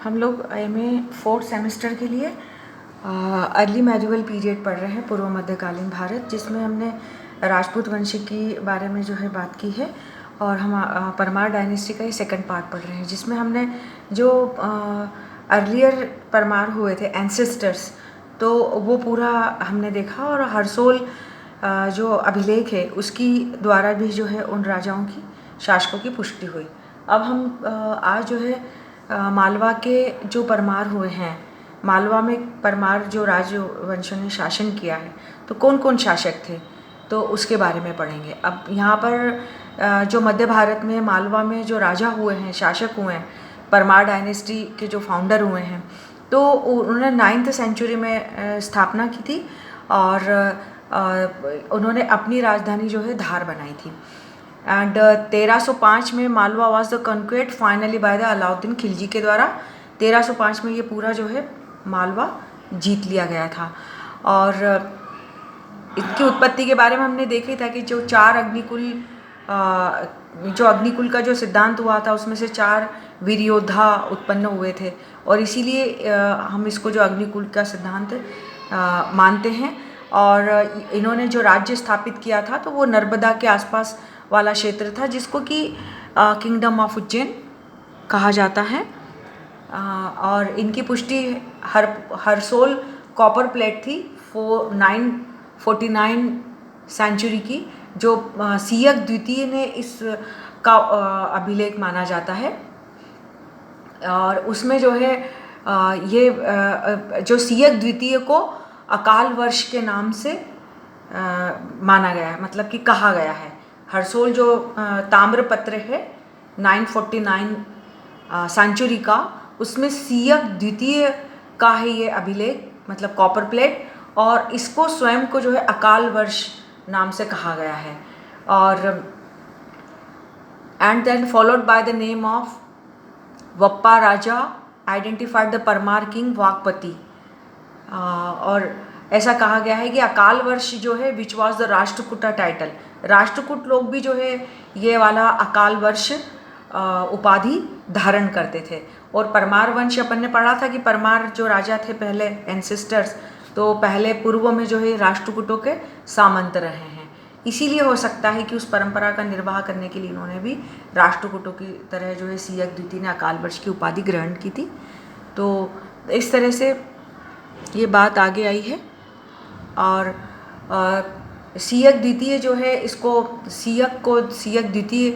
हम लोग MA 4th semester के लिए अर्ली मेडिवल पीरियड पढ़ रहे हैं, पूर्व मध्यकालीन भारत, जिसमें हमने राजपूत वंश की बारे में जो है बात की है। और हम परमार डायनेस्टी का ही सेकंड पार्ट पढ़ रहे हैं, जिसमें हमने जो अर्लियर परमार हुए थे एंसेस्टर्स, तो वो पूरा हमने देखा। और हरसोल जो अभिलेख है उसकी द्वारा भी जो है उन राजाओं की, शासकों की पुष्टि हुई। अब हम आज जो है मालवा के जो परमार हुए हैं, मालवा में परमार जो राजवंशों ने शासन किया है, तो कौन कौन शासक थे, तो उसके बारे में पढ़ेंगे। अब यहाँ पर जो मध्य भारत में मालवा में जो राजा हुए हैं, शासक हुए हैं, परमार डायनेस्टी के जो फाउंडर हुए हैं, तो उन्होंने 9th सेंचुरी में स्थापना की थी। और उन्होंने अपनी राजधानी जो है धार बनाई थी। एंड 1305 में Malwa was the conquest finally by the Alauddin Khilji के द्वारा। 1305 में ये पूरा जो है मालवा जीत लिया गया था। और इसकी उत्पत्ति के बारे में हमने देखा ही था कि जो 4 अग्निकुल, जो अग्निकुल का जो सिद्धांत हुआ था, उसमें से 4 वीर योद्धा उत्पन्न हुए थे, और इसीलिए हम इसको जो अग्निकुल का सिद्धांत मानते हैं। और इन्होंने जो राज्य स्थापित किया था, तो वो नर्मदा के आसपास वाला क्षेत्र था, जिसको कि किंगडम ऑफ उज्जैन कहा जाता है। और इनकी पुष्टि हरसोल कॉपर प्लेट थी 949 सेंचुरी की, जो सियक द्वितीय ने इस का अभिलेख माना जाता है। और उसमें जो है ये जो सियक द्वितीय को अकाल वर्ष के नाम से माना गया है, मतलब कि कहा गया है। हरसोल जो ताम्रपत्र है 949 सेंचुरी का, उसमें सियक द्वितीय का है ये अभिलेख, मतलब कॉपर प्लेट, और इसको स्वयं को जो है अकाल वर्ष नाम से कहा गया है। और and then followed by the name of Vappa Raja identified the Parmar king Vakpati. और ऐसा कहा गया है कि अकाल वर्ष जो है which was the Rashtrakuta title, Rashtrakuta लोग भी जो है ये वाला अकाल वर्ष उपाधि धारण करते थे। और परमार वंश अपन ने पढ़ा था कि परमार जो राजा थे पहले एंसेस्टर्स, तो पहले पूर्व में जो है राष्ट्रकूटों के सामंत रहे हैं। इसीलिए हो सकता है कि उस परंपरा का निर्वाह करने के लिए इन्होंने भी राष्ट्रकूटों की तरह जो है सियक द्वितीय ने अकाल वर्ष की उपाधि ग्रहण की थी। तो इस तरह से ये बात आगे आई है। और सियक द्वितीय जो है, इसको सियक को सियक द्वितीय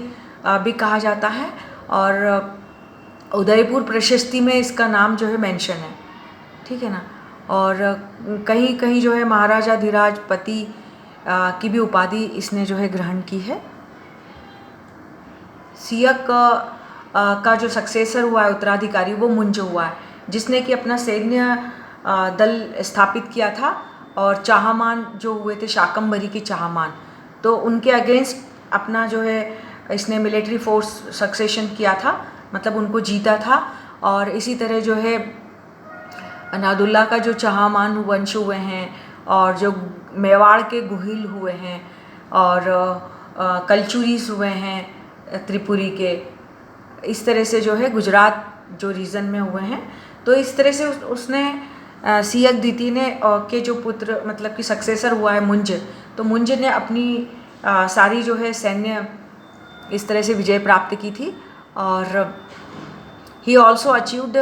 भी कहा जाता है। और उदयपुर प्रशस्ति में इसका नाम जो है मेंशन है, ठीक है ना। और कहीं कहीं जो है महाराजा धीराज पति की भी उपाधि इसने जो है ग्रहण की है। सियक का जो सक्सेसर हुआ है, उत्तराधिकारी, वो मुंज हुआ है, जिसने कि अपना सैन्य दल स्थापित किया था। और चाहमान जो हुए थे, शाकंभरी के चाहमान, तो उनके अगेंस्ट अपना जो है इसने मिलिट्री फोर्स सक्सेशन किया था, मतलब उनको जीता था। और इसी तरह जो है अनादुल्ला का जो चाहमान वंश हुए हैं, और जो मेवाड़ के गुहिल हुए हैं, और कलचुरीस हुए हैं त्रिपुरी के, इस तरह से जो है गुजरात जो रीजन में हुए हैं। तो इस तरह से उसने सियक द्वितीय ने के जो पुत्र, मतलब कि सक्सेसर हुआ है मुंज, तो मुंज ने अपनी सारी जो है सैन्य इस तरह से विजय प्राप्त की थी। और he also achieved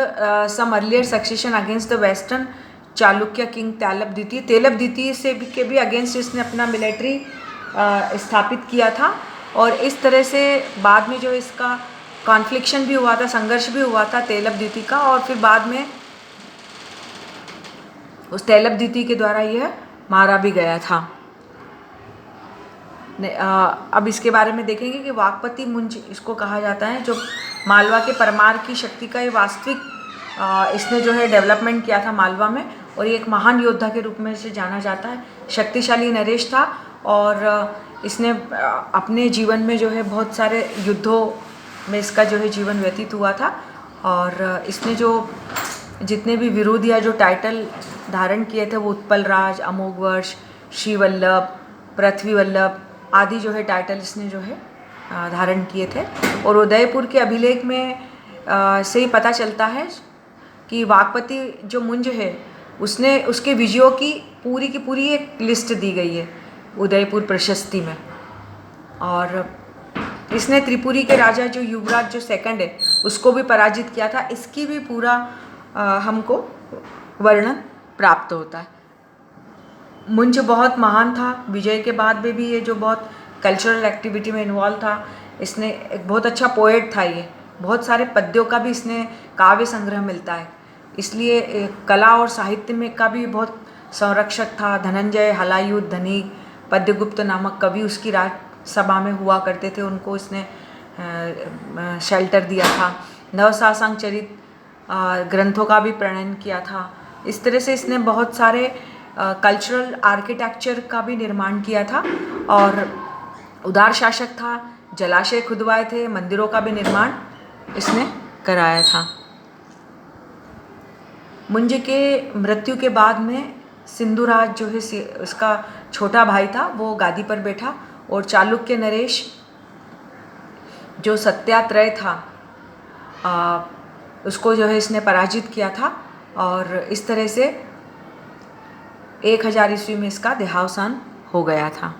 some earlier succession against the western Chalukya king Tailapa द्वितीय। तेलप द्वितीय से भी अगेंस्ट इसने अपना मिलिट्री स्थापित किया था। और इस तरह से बाद में जो इसका कॉन्फ्लिक्शन भी हुआ था, संघर्ष भी हुआ था तेलप द्वितीय का। और फिर बाद में उस तेलप द्वितीय के द्वारा यह मारा भी गया था। अब इसके बारे में देखेंगे कि वाकपति मुंज इसको कहा जाता है, जो मालवा के परमार की शक्ति का ये वास्तविक इसने जो है डेवलपमेंट किया था मालवा में। और ये एक महान योद्धा के रूप में इसे जाना जाता है। शक्तिशाली नरेश था, और इसने अपने जीवन में जो है बहुत सारे युद्धों में इसका जो है जीवन व्यतीत हुआ था। और इसने जो जितने भी विरोध या जो टाइटल धारण किए थे, वो उत्पल राज, अमोघवर्ष, श्रीवल्लभ, पृथ्वी वल्लभ आदि जो है टाइटल इसने जो है धारण किए थे। और उदयपुर के अभिलेख में से ही पता चलता है कि वाकपति जो मुंज है उसने उसके विजयों की पूरी एक लिस्ट दी गई है उदयपुर प्रशस्ति में। और इसने त्रिपुरी के राजा जो युवराज जो सेकंड है उसको भी पराजित किया था। इसकी भी पूरा हमको वर्णन प्राप्त होता है। मुंज बहुत महान था, विजय के बाद में भी ये जो बहुत कल्चरल एक्टिविटी में इन्वॉल्व था। इसने एक बहुत अच्छा पोएट था, ये बहुत सारे पद्यों का भी इसने काव्य संग्रह मिलता है, इसलिए कला और साहित्य में का भी बहुत संरक्षक था। धनंजय हलायुध धनी पद्यगुप्त नामक कवि उसकी राजसभा में हुआ करते थे, उनको इसने शेल्टर दिया था। नवसासंग चरित ग्रंथों का भी प्रणयन किया था। इस तरह से इसने बहुत सारे कल्चरल आर्किटेक्चर का भी निर्माण किया था और उदार शासक था। जलाशय खुदवाए थे, मंदिरों का भी निर्माण इसने कराया था। मुंज के मृत्यु के बाद में सिंधुराज जो है उसका छोटा भाई था, वो गादी पर बैठा और चालुक्य नरेश जो सत्यात्रय था उसको जो है इसने पराजित किया था और इस तरह से 1000 ईस्वी में इसका देहावसान हो गया था।